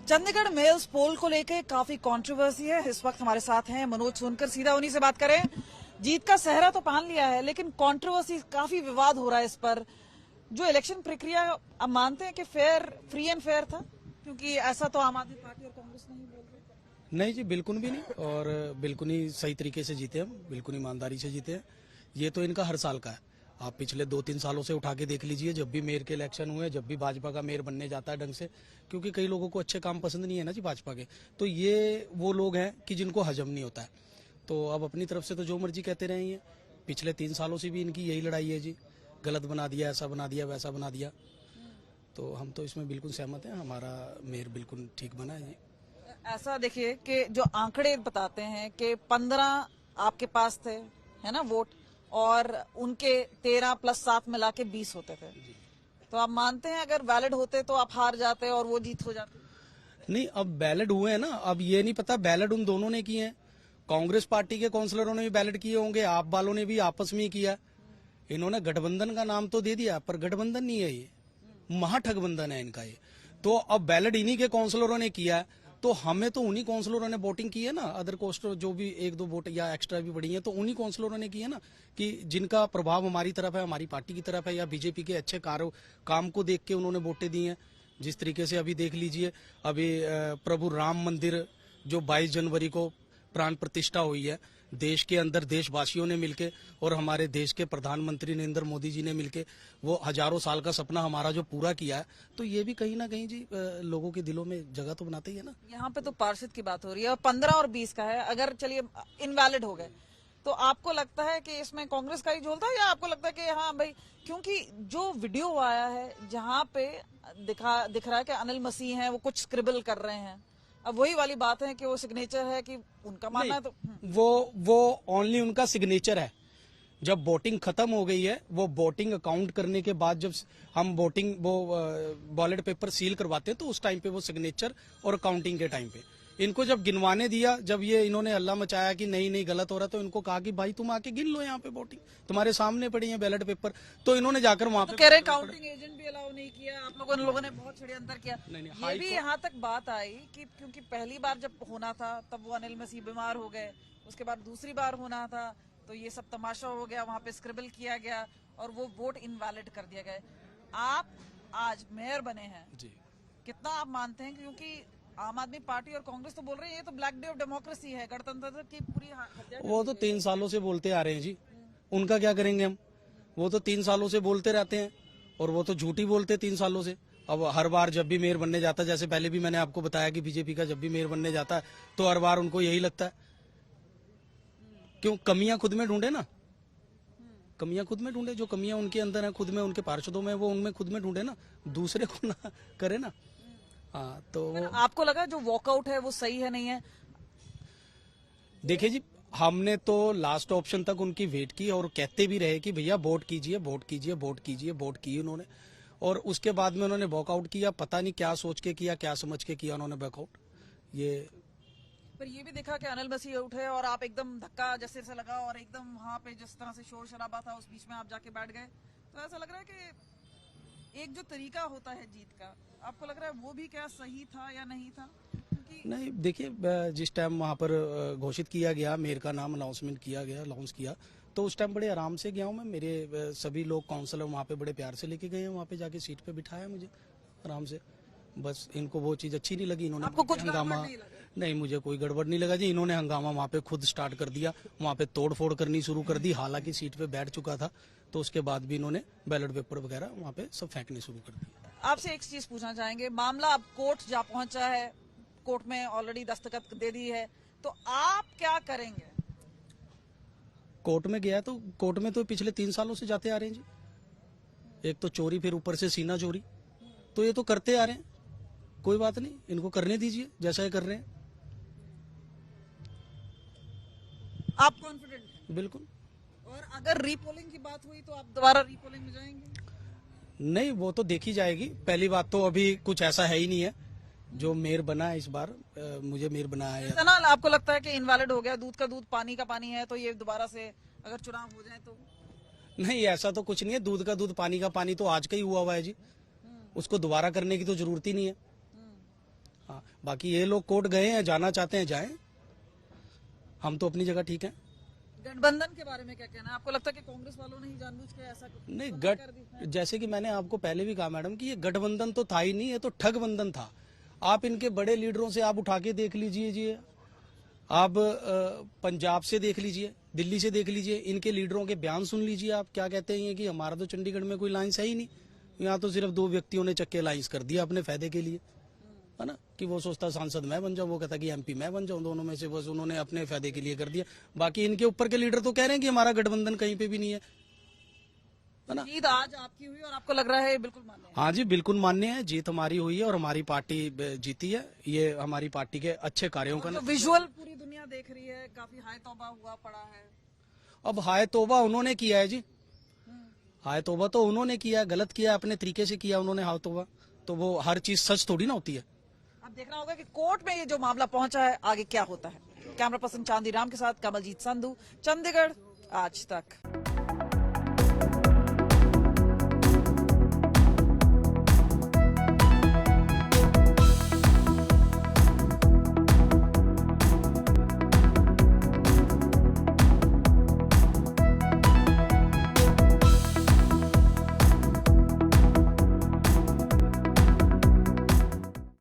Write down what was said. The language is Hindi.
चंडीगढ़ मेल्स पोल को लेकर काफी कंट्रोवर्सी है। इस वक्त हमारे साथ हैं मनोज सोनकर, सीधा उन्हीं से बात करें। जीत का सेहरा तो पहन लिया है, लेकिन कंट्रोवर्सी, काफी विवाद हो रहा है इस पर। जो इलेक्शन प्रक्रिया अब मानते हैं कि फ्री एंड फेयर था, क्योंकि ऐसा तो आम आदमी पार्टी और कांग्रेस नहीं बोल रहे। नहीं जी, बिल्कुल भी नहीं, और बिल्कुल ही सही तरीके से जीते हम, बिल्कुल ईमानदारी से जीते हैं। ये तो इनका हर साल का है। आप पिछले 2-3 सालों से उठा के देख लीजिए, जब भी मेयर के इलेक्शन हुए, जब भी भाजपा का मेयर बनने जाता है ढंग से, क्योंकि कई लोगों को अच्छे काम पसंद नहीं है ना जी भाजपा के, तो ये वो लोग हैं कि जिनको हजम नहीं होता है। तो अब अपनी तरफ से तो जो मर्जी कहते रहे हैं। पिछले 3 सालों से भी इनकी यही लड़ाई है जी, गलत बना दिया, ऐसा बना दिया, वैसा बना दिया। तो हम तो इसमें बिल्कुल सहमत हैं, हमारा मेयर बिल्कुल ठीक बना है जी। ऐसा देखिए कि जो आंकड़े बताते हैं कि 15 आपके पास थे, है ना, वोट, और उनके 13 + 7 मिला के 20 होते थे। तो आप मानते हैं अगर वैलिड होते तो आप हार जाते और वो जीत हो जाती? नहीं, अब बैलेट हुए हैं ना, अब ये नहीं पता बैलेट उन दोनों ने किए हैं। कांग्रेस पार्टी के काउंसलरों ने भी बैलेट किए होंगे, आप वालों ने भी आपस में ही किया। इन्होंने गठबंधन का नाम तो दे दिया, पर गठबंधन नहीं है, ये महाठगबंधन है इनका ये। तो अब बैलेट इन्हीं के काउंसलरों ने किया है, तो हमें तो उन्हीं काउंसलरों ने वोटिंग की है ना। अदर कोस्ट जो भी 1-2 वोट या एक्स्ट्रा भी बढ़ी है, तो उन्हीं काउंसलरों ने की है ना, कि जिनका प्रभाव हमारी तरफ है, हमारी पार्टी की तरफ है, या बीजेपी के अच्छे काम को देख के उन्होंने वोटें दी हैं। जिस तरीके से अभी देख लीजिए, अभी प्रभु राम मंदिर जो 22 जनवरी को प्राण प्रतिष्ठा हुई है, देश के अंदर देशवासियों ने मिलके और हमारे देश के प्रधानमंत्री नरेंद्र मोदी जी ने मिलके वो हजारों साल का सपना हमारा जो पूरा किया है, तो ये भी कहीं ना कहीं जी लोगों के दिलों में जगह तो बनाते ही है ना। यहाँ पे तो पार्षद की बात हो रही है, और 15 और 20 का है। अगर चलिए इनवैलिड हो गए, तो आपको लगता है कि इसमें कांग्रेस का ही झोल था, या आपको लगता है कि हाँ भाई, क्योंकि जो वीडियो आया है जहाँ पे दिख रहा है कि अनिल मसीह हैं, वो कुछ स्क्रिबल कर रहे हैं। अब वही वाली बात है कि वो सिग्नेचर है, कि उनका मानना है तो वो ओनली उनका सिग्नेचर है। जब वोटिंग खत्म हो गई है, वो वोटिंग अकाउंट करने के बाद जब हम वोटिंग बैलेट पेपर सील करवाते हैं, तो उस टाइम पे वो सिग्नेचर, और काउंटिंग के टाइम पे इनको जब गिनवाने दिया, जब ये इन्होंने हल्ला मचाया कि नहीं नहीं गलत हो रहा, तो इनको कहा कि भाई तुम आके गिन लो, यहाँ पे वोटिंग तुम्हारे सामने पड़ी है बैलेट पेपर। तो इन्होंने जाकर वहां पे कह रहे काउंटिंग एजेंट भी अलाउ नहीं किया। आप लोगों ने बहुत षड्यंत्र किया। ये भी यहाँ तक बात आई कि क्योंकि पहली बार जब होना था तब वो अनिल मसीह बीमार हो गए, उसके बाद दूसरी बार होना था तो ये सब तमाशा हो गया, वहां पे स्क्रिबल किया गया और वो वोट इनवैलिड कर दिया गया। आप आज मेयर बने हैं जी, कितना आप मानते हैं, क्योंकि आम आदमी पार्टी और कांग्रेस तो बोल रही है ये तो ब्लैक डे ऑफ डेमोक्रेसी है, गणतंत्र की पूरी हत्या। वो तो 3 सालों से बोलते आ रहे हैं जी, उनका क्या करेंगे हम। वो तो 3 सालों से बोलते रहते हैं, और वो तो झूठी बोलते 3 सालों से। अब हर बार जब भी मेयर बनने जाता है, जैसे पहले भी मैंने आपको बताया कि बीजेपी का जब भी मेयर बनने जाता है, तो हर बार उनको यही लगता है। क्यों? कमियां खुद में ढूंढे ना, कमियां खुद में ढूंढे, जो कमियां उनके अंदर है खुद में, उनके पार्षदों में, वो उनमें खुद में ढूंढे ना, दूसरे को ना करे ना। हाँ, तो आपको लगा जो वॉकआउट है वो सही है, नहीं है? देखिए जी, हमने तो लास्ट ऑप्शन तक उनकी वेट की, और कहते भी रहे कि भैया वोट कीजिए, वोट कीजिए, वोट कीजिए, वोट की उन्होंने। और उसके बाद में उन्होंने वॉकआउट किया, पता नहीं क्या सोच के किया, क्या समझ के किया उन्होंने वॉकआउट। ये पर ये भी देखा कि अनिल मसीह उठे और आप एकदम धक्का जैसे से लगा, और एकदम वहां पे जिस तरह से शोर शराबा था उस बीच में आप जाके बैठ गए, तो ऐसा लग रहा है कि एक जो तरीका होता है जीत का, आपको लग रहा है वो भी क्या सही था या नहीं था? नहीं, देखिए, जिस टाइम वहाँ पर घोषित किया गया, मेयर का नाम अनाउंसमेंट किया गया, अनाउंस किया, तो उस टाइम बड़े आराम से गया हूँ मैं। मेरे सभी लोग काउंसलर वहाँ पे बड़े प्यार से लेके गए हैं, वहाँ पे जाके सीट पे बिठाया मुझे आराम से। बस इनको वो चीज अच्छी नहीं लगी, इन्होंने आपको कुछ हंगामा नहीं, मुझे कोई गड़बड़ नहीं लगा जी। इन्होंने हंगामा वहाँ पे खुद स्टार्ट कर दिया, वहाँ पे तोड़फोड़ करनी शुरू कर दी। हालांकि सीट पे बैठ चुका था, तो उसके बाद भी इन्होंने बैलेट पेपर वगैरह वहाँ पे सब फेंकने शुरू कर दिया। आपसे एक चीज पूछना चाहेंगे, मामला अब कोर्ट जा पहुंचा है, कोर्ट में ऑलरेडी दस्तखत दे दी है, तो आप क्या करेंगे? कोर्ट में गया, तो कोर्ट में तो पिछले 3 सालों से जाते आ रहे हैं जी। एक तो चोरी, फिर ऊपर से सीना चोरी, तो ये तो करते आ रहे हैं। कोई बात नहीं, इनको करने दीजिए जैसा ये कर रहे हैं। आप कॉन्फिडेंट हैं? बिल्कुल। और अगर रीपोलिंग की बात हुई तो आप दोबारा रीपोलिंग में जाएंगे? नहीं, वो तो देखी जाएगी। पहली बात तो अभी कुछ ऐसा है ही नहीं है जो मेयर बना है इस बार, मुझे मेयर बनाया है ना। आपको लगता है कि इनवैलिड हो गया, दूध का दूध पानी का पानी है, तो ये दोबारा से अगर चुनाव हो जाए तो? नहीं, ऐसा तो कुछ नहीं है। दूध का दूध पानी का पानी तो आज का ही हुआ है जी, उसको दोबारा करने की तो जरूरत ही नहीं है। हाँ, बाकी ये लोग कोर्ट गए हैं, जाना चाहते हैं जाएं, हम तो अपनी जगह ठीक है। गठबंधन के बारे में क्या कहना है? आपको लगता है कि कांग्रेस वालों ने ही जानबूझ के ऐसा नहीं, कर दिया? जैसे कि मैंने आपको पहले भी कहा मैडम कि ये गठबंधन तो था ही नहीं, ये तो ठगबंधन था। आप इनके बड़े लीडरों से आप उठा के देख लीजिए जी, आप पंजाब से देख लीजिए, दिल्ली से देख लीजिए, इनके लीडरों के बयान सुन लीजिए, आप क्या कहते हैं कि हमारा तो चंडीगढ़ में कोई लाइंस है ही नहीं, यहाँ तो सिर्फ 2 व्यक्तियों ने चक्के लाइंस कर दिया अपने फायदे के लिए, है ना, कि वो सोचता सांसद मैं बन जाऊं, वो कहता कि एमपी मैं बन जाऊं, दोनों में से बस उन्होंने अपने फायदे के लिए कर दिया। बाकी इनके ऊपर के लीडर तो कह रहे हैं कि हमारा गठबंधन कहीं पे भी नहीं है ना। जीत आज आपकी हुई और आपको लग रहा है बिल्कुल मान्य है? हाँ जी, बिल्कुल मान्य है, जीत हमारी हुई है और हमारी पार्टी जीती है। ये हमारी पार्टी के अच्छे कार्यों का विजुअल पूरी दुनिया देख रही है, काफी हाय तौबा हुआ पड़ा है। अब हाय तौबा उन्होंने किया है जी, हाय तौबा तो उन्होंने किया, गलत किया, अपने तरीके से किया उन्होंने हाय तौबा, तो वो हर चीज सच थोड़ी ना होती है। अब देखना होगा कि कोर्ट में ये जो मामला पहुंचा है आगे क्या होता है। कैमरा पर्सन चांदी राम के साथ कमलजीत संधू, चंडीगढ़ आज तक।